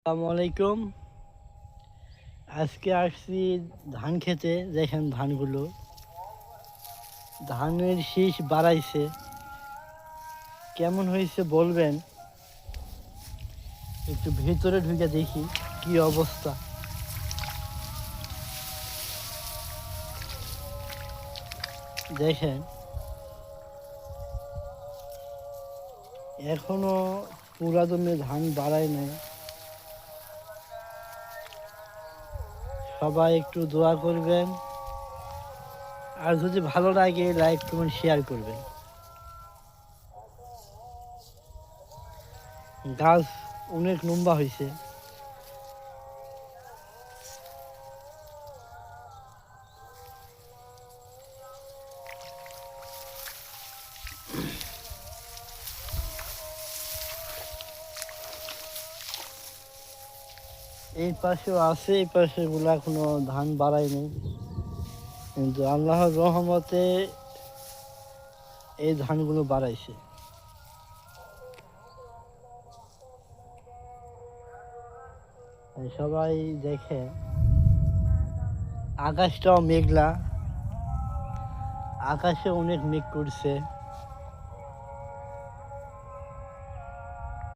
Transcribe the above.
আসসালামু আলাইকুম। আজকে আসছি ধান খেতে। দেখেন ধানগুলো, ধানের শীষ বাড়াইছে। কেমন হয়েছে বলবেন? একটু ভেতরে ঢুকে দেখি কি অবস্থা। দেখেন এখনো পুরা দমে ধান বাড়ায় নাই। সবাই একটু দোয়া করবেন, আর যদি ভালো লাগে লাইক কমেন্ট শেয়ার করবেন। গাছ অনেক লম্বা হয়েছে। এই পাশেও আছে, এই পাশে গুলা কোনো ধান বাড়ায়নি, কিন্তু আল্লাহর রহমতে এই ধানগুলো বাড়াইছে। সবাই দেখে আকাশটাও মেঘলা, আকাশে অনেক মেঘ করছে।